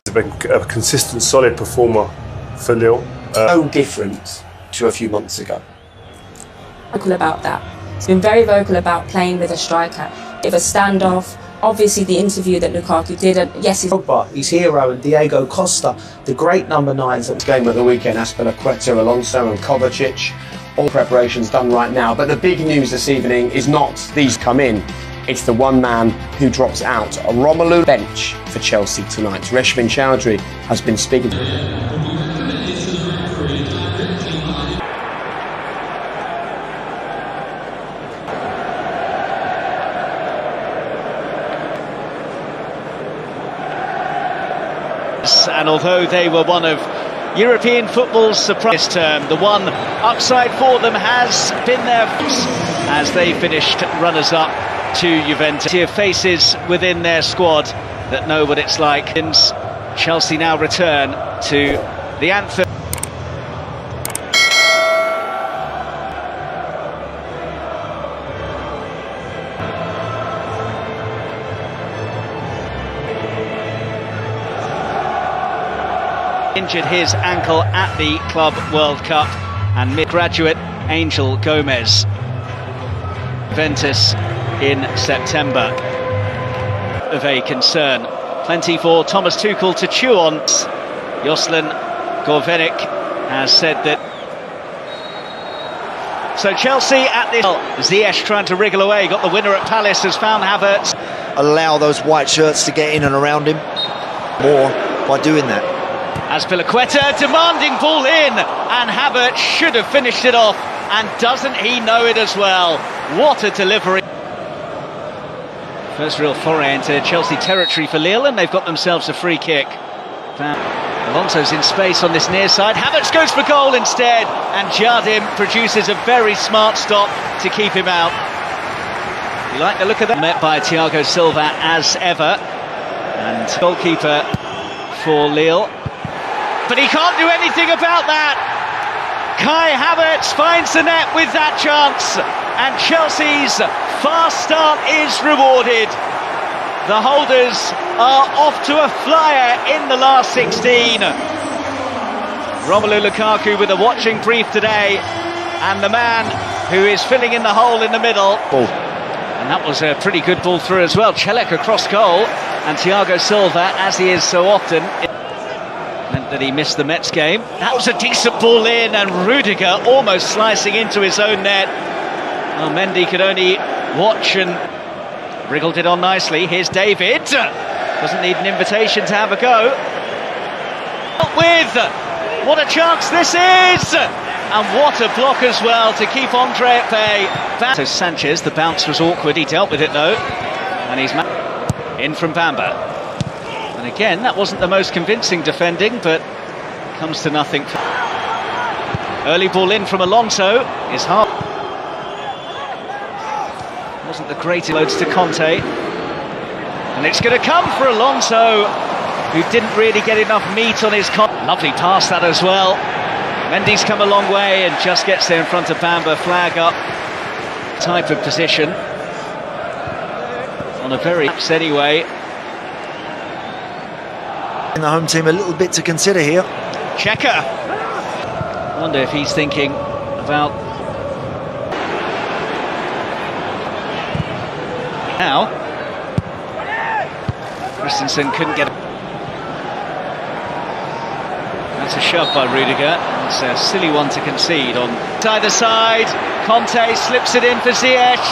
He's been a consistent, solid performer for Lille. So different to a few months ago. Vocal about that. He's been very vocal about playing with a striker. If a standoff, obviously the interview that Lukaku did, and yes, his hero, and Diego Costa, the great number 9s at the game of the weekend, Azpilicueta, Alonso and Kovacic. All preparations done right now, but the big news this evening is not these come in. It's the one man who drops out. A Romelu bench for Chelsea tonight. Reshvin Chowdhury has been speaking. And although they were one of European football's surprise term, the one upside for them has been their as they finished runners-up to Juventus. Faces within their squad that know what it's like. Chelsea now return to the anthem. Injured his ankle at the Club World Cup, and mid-graduate Angel Gomez. Juventus in September. Of a concern. Plenty for Thomas Tuchel to chew on. Jocelyn Gorvenik has said that. So Chelsea at this. Ziyech trying to wriggle away, got the winner at Palace, has found Havertz. Allow those white shirts to get in and around him more by doing that. Azpilicueta demanding ball in, and Havertz should have finished it off, and doesn't he know it as well? What a delivery. First real foray into Chelsea territory for Lille, and they've got themselves a free kick. Alonso's in space on this near side. Havertz goes for goal instead, and Jardim produces a very smart stop to keep him out. You like the look of that? Met by Thiago Silva as ever, and goalkeeper for Lille. But he can't do anything about that. Kai Havertz finds the net with that chance, and Chelsea's fast start is rewarded. The holders are off to a flyer in the last 16. Romelu Lukaku with a watching brief today, and the man who is filling in the hole in the middle. And that was a pretty good ball through as well. Čelik across goal, and Thiago Silva, as he is so often, meant that he missed the Mets game. That was a decent ball in, and Rudiger almost slicing into his own net. Well, Mendy could only watch and wriggled it on nicely. Here's David. Doesn't need an invitation to have a go. With what a chance this is! And what a block as well to keep Andre at bay. So Sanchez, the bounce was awkward. He dealt with it though. And he's in from Bamba. And again, that wasn't the most convincing defending, but comes to nothing. Early ball in from Alonso is hard. Wasn't the greatest. Loads to Conte. And it's going to come for Alonso, who didn't really get enough meat on his lovely pass that as well. Mendy's come a long way and just gets there in front of Bamba. Flag up type of position. On a very anyway. In the home team, a little bit to consider here. Checker. I wonder if he's thinking about now. Christensen couldn't get. That's a shove by Rudiger. It's a silly one to concede on either side. Conte slips it in for Ziyech,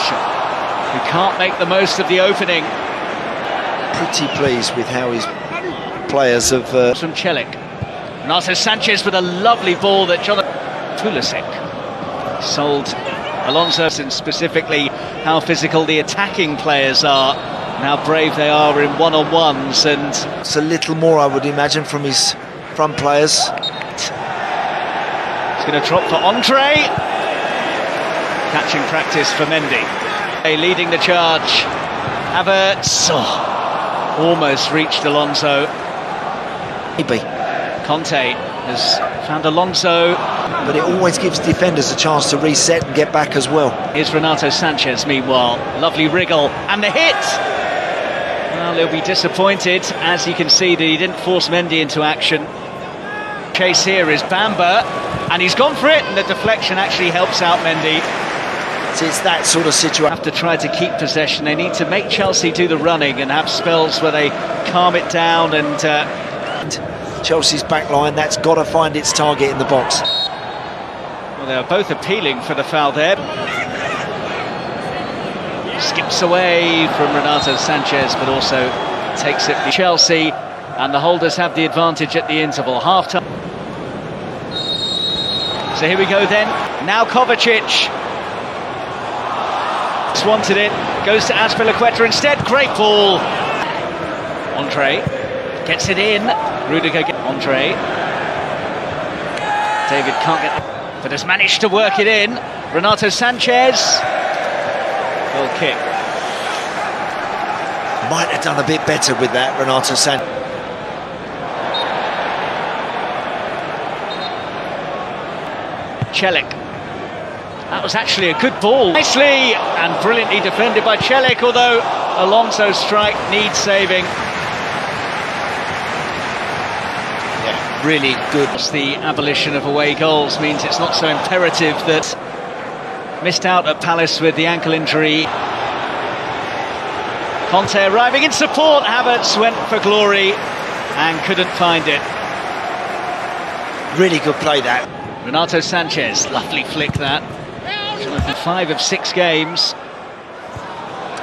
who can't make the most of the opening. Pretty pleased with how his players have from Čelik. Renato Sanchez with a lovely ball that Jonathan Pulisic sold Alonso, and specifically how physical the attacking players are and how brave they are in one-on-ones. And it's a little more, I would imagine, from his front players. He's going to drop for Andre. Catching practice for Mendy. Leading the charge. Havertz almost reached Alonso. Maybe. Conte has found Alonso. But it always gives defenders a chance to reset and get back as well. Here's Renato Sanchez, meanwhile. Lovely wriggle. And the hit! Well, they'll be disappointed, as you can see, that he didn't force Mendy into action. Chase here is Bamba, and he's gone for it, and the deflection actually helps out Mendy. It's that sort of situation. Have to try to keep possession. They need to make Chelsea do the running and have spells where they calm it down. And Chelsea's back line, that's got to find its target in the box. Well, they're both appealing for the foul there. Skips away from Renato Sanchez, but also takes it to Chelsea, and the holders have the advantage at the interval. Half-time. So here we go then. Now Kovacic. Wanted it, goes to Azpilicueta instead. Great ball. Andre gets it in. Rudiger gets Andre. David can't get, but has managed to work it in. Renato Sanchez. Goal kick. Might have done a bit better with that, Renato Sanchez. Celik. That was actually a good ball. Nicely and brilliantly defended by Celik, although Alonso's strike needs saving. Yeah, really good. The abolition of away goals means it's not so imperative that missed out at Palace with the ankle injury. Conte arriving in support. Havertz went for glory and couldn't find it. Really good play that. Renato Sanchez, lovely flick that. 5 of 6 games.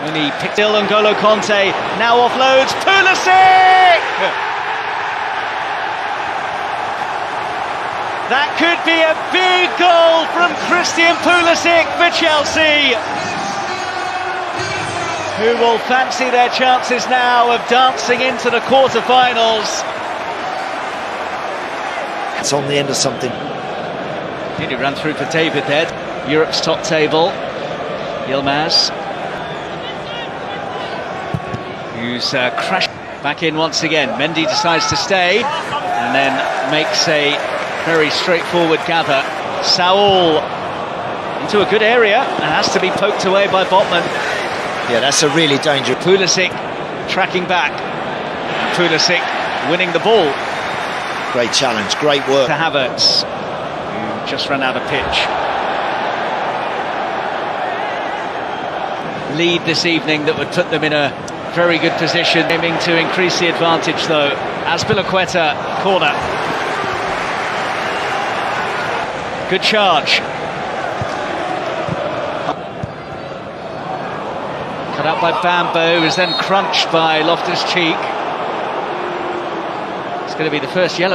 Only picked ill. N'Golo Conte now offloads. Pulisic! That could be a big goal from Christian Pulisic for Chelsea, who will fancy their chances now of dancing into the quarter-finals. It's on the end of something. Nearly ran through for David there. Europe's top table. Yilmaz, who's crashed back in once again. Mendy decides to stay and then makes a very straightforward gather. Saul into a good area and has to be poked away by Botman. Yeah, that's a really dangerous. Pulisic tracking back. Pulisic winning the ball. Great challenge, great work. To Havertz, who just ran out of pitch. Lead this evening that would put them in a very good position, aiming to increase the advantage though. Azpilicueta, corner. Good charge. Cut out by Bambo, who is then crunched by Loftus-Cheek. It's going to be the first yellow.